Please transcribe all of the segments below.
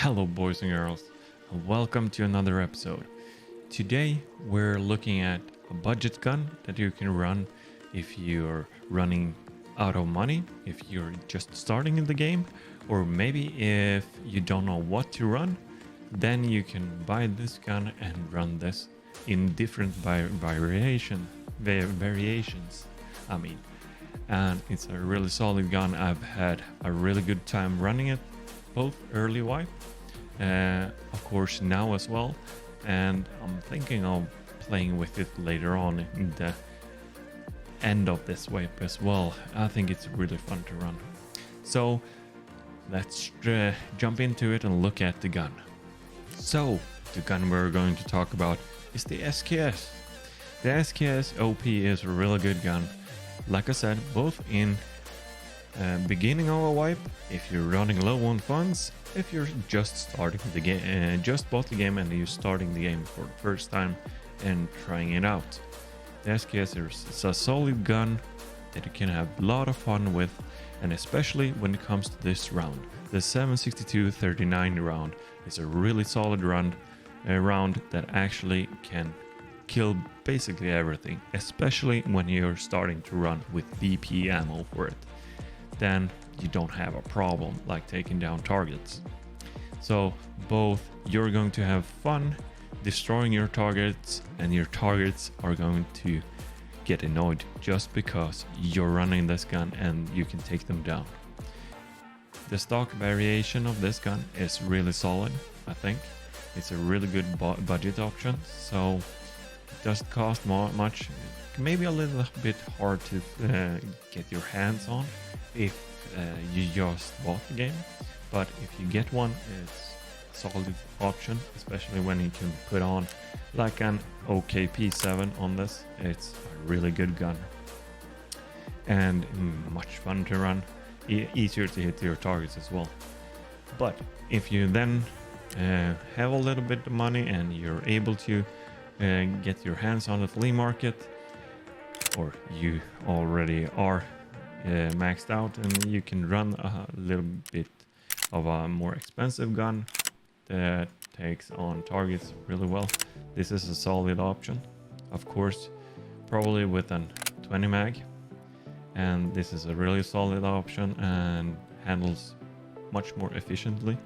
Hello, boys and girls, and welcome to another episode. Today, we're looking at a budget gun that you can run if you're running out of money, if you're just starting in the game, or maybe if you don't know what to run, then you can buy this gun and run this in different variations. And it's a really solid gun. I've had a really good time running it, both early wipe, of course now as well, and I'm thinking of playing with it later on in the end of this wipe as well. I think it's really fun to run. So let's jump into it and look at the gun. So the gun we're going to talk about is the SkS. The SkS OP is a really good gun. Like I said, both in beginning of a wipe, if you're running low on funds, if you're just starting the game, just bought the game and you're starting the game for the first time and trying it out. The SkS is a solid gun that you can have a lot of fun with, and especially when it comes to this round. The 7.62-39 round is a really solid round that actually can kill basically everything, especially when you're starting to run with BP ammo for it. Then you don't have a problem like taking down targets. So both you're going to have fun destroying your targets, and your targets are going to get annoyed just because you're running this gun and you can take them down. The stock variation of this gun is really solid. I think it's a really good budget option, so it doesn't cost much. Maybe a little bit hard to get your hands on if you just bought the game, but if you get one, it's a solid option, especially when you can put on like an OKP7 on this. It's a really good gun and much fun to run, easier to hit your targets as well. But if you then have a little bit of money and you're able to get your hands on the flea market, or you already are maxed out and you can run a little bit of a more expensive gun that takes on targets really well, this is a solid option. Of course, probably with an 20 mag, and this is a really solid option and handles much more efficiently.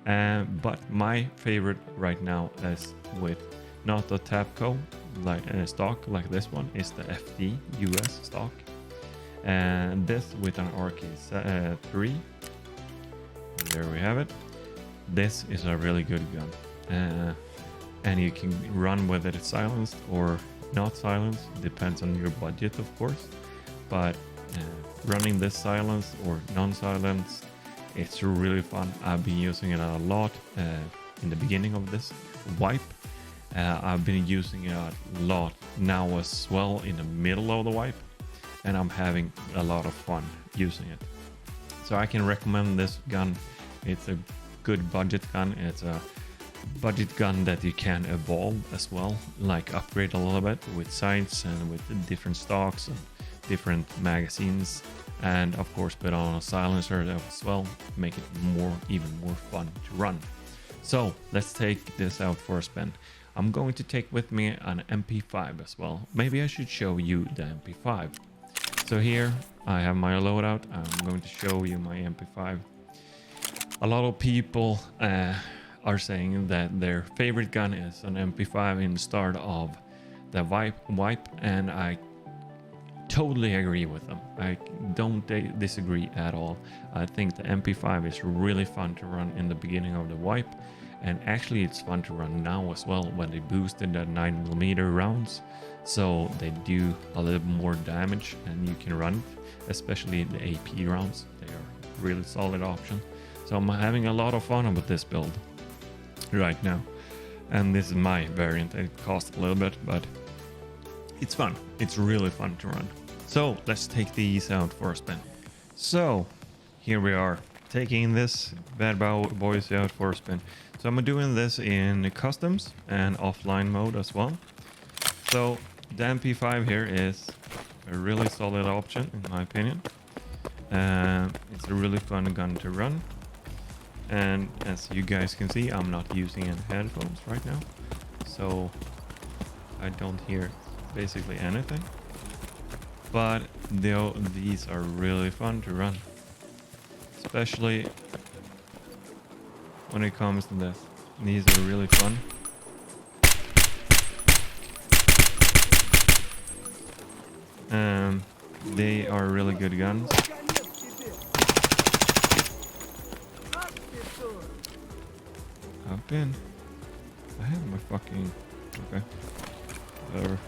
But my favorite right now is with not the Tapco like stock like this one, is the FD US stock, and this with an RK3. There we have it. This is a really good gun, and you can run with it silenced or not silenced, depends on your budget of course, but running this silenced or non-silenced, it's really fun. I've been using it a lot in the beginning of this wipe. I've been using it a lot now as well in the middle of the wipe, and I'm having a lot of fun using it. So I can recommend this gun. It's a good budget gun. It's a budget gun that you can evolve as well, like upgrade a little bit with sights and with different stocks and different magazines, and of course put on a silencer as well, make it even more fun to run. So let's take this out for a spin. I'm going to take with me an MP5 as well. Maybe I should show you the MP5. So here I have my loadout. I'm going to show you my MP5. A lot of people are saying that their favorite gun is an MP5 in the start of the wipe, and I totally agree with them. I don't disagree at all. I think the MP5 is really fun to run in the beginning of the wipe, and actually it's fun to run now as well when they boosted the 9mm rounds, so they do a little more damage and you can run it, especially the AP rounds. They are really solid option. So I'm having a lot of fun with this build right now, and this is my variant. It costs a little bit, but it's fun. It's really fun to run. So let's take these out for a spin. So here we are, taking this bad boys out for a spin. So I'm doing this in customs and offline mode as well. So the MP5 here is a really solid option in my opinion. It's a really fun gun to run. And as you guys can see, I'm not using any headphones right now, so I don't hear basically anything. But these are really fun to run, especially when it comes to this. These are really fun. They are really good guns. I have my fucking... Okay. Whatever.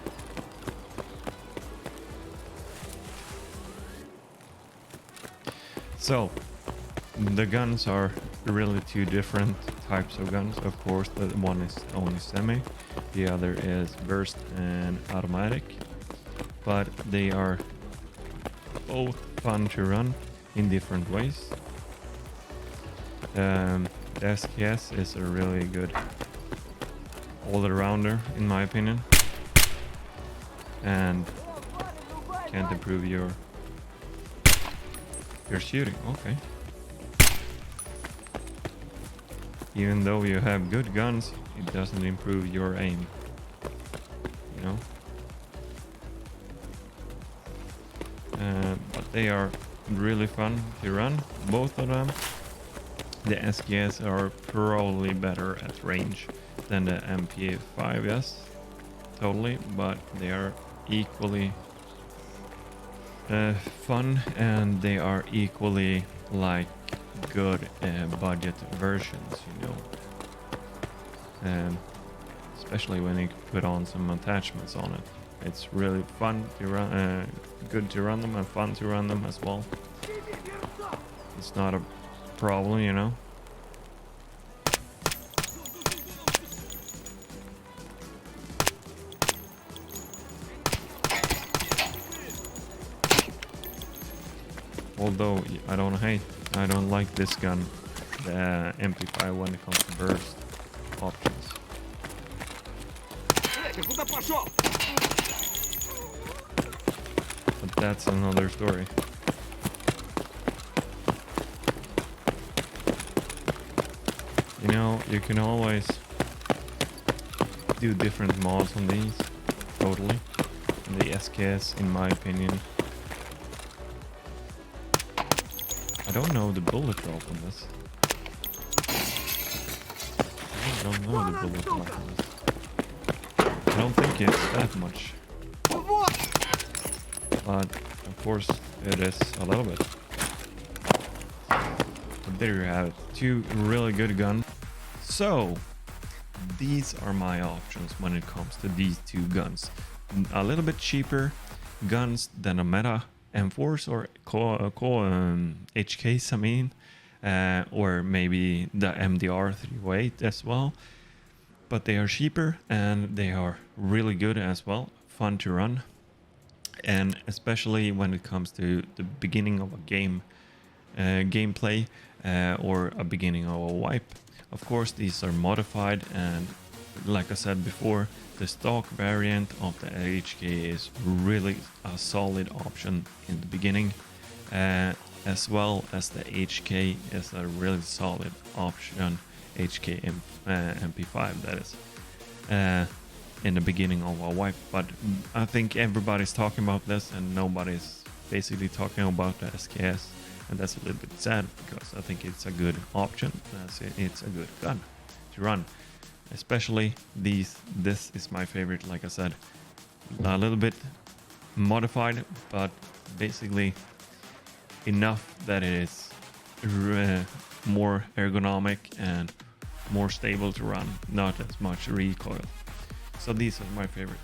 So, the guns are really two different types of guns. Of course, the one is only semi, the other is burst and automatic. But they are both fun to run in different ways. The SkS is a really good all-arounder in my opinion, and can't improve your shooting. Okay. Even though you have good guns, it doesn't improve your aim, you know. But they are really fun to run, both of them. The SkS are probably better at range than the MP5s, totally, but they are equally fun, and they are equally like good budget versions, you know. Especially when you put on some attachments on it. It's really fun to run, good to run them and fun to run them as well. It's not a problem, you know. Although I don't like this gun, the MP5, when it comes to burst options. But that's another story. You know, you can always do different mods on these, totally. And the SkS, in my opinion. I don't know the bullet drop on this. I don't know the bullet drop on this. I don't think it's that much. But of course it is a little bit. But there you have it. Two really good guns. So these are my options when it comes to these two guns. A little bit cheaper guns than a Meta M4s or HKs, I mean, or maybe the MDR 308 as well. But they are cheaper and they are really good as well, fun to run. And especially when it comes to the beginning of a game, gameplay, or a beginning of a wipe. Of course, these are modified, and like I said before, the stock variant of the HK is really a solid option in the beginning, as well as the HK is a really solid option, HK MP5 that is, in the beginning of a wipe. But I think everybody's talking about this and nobody's basically talking about the SkS, and that's a little bit sad because I think it's a good option, it's a good gun to run. Especially this is my favorite, like I said, a little bit modified, but basically enough that it is more ergonomic and more stable to run, not as much recoil. So these are my favorite.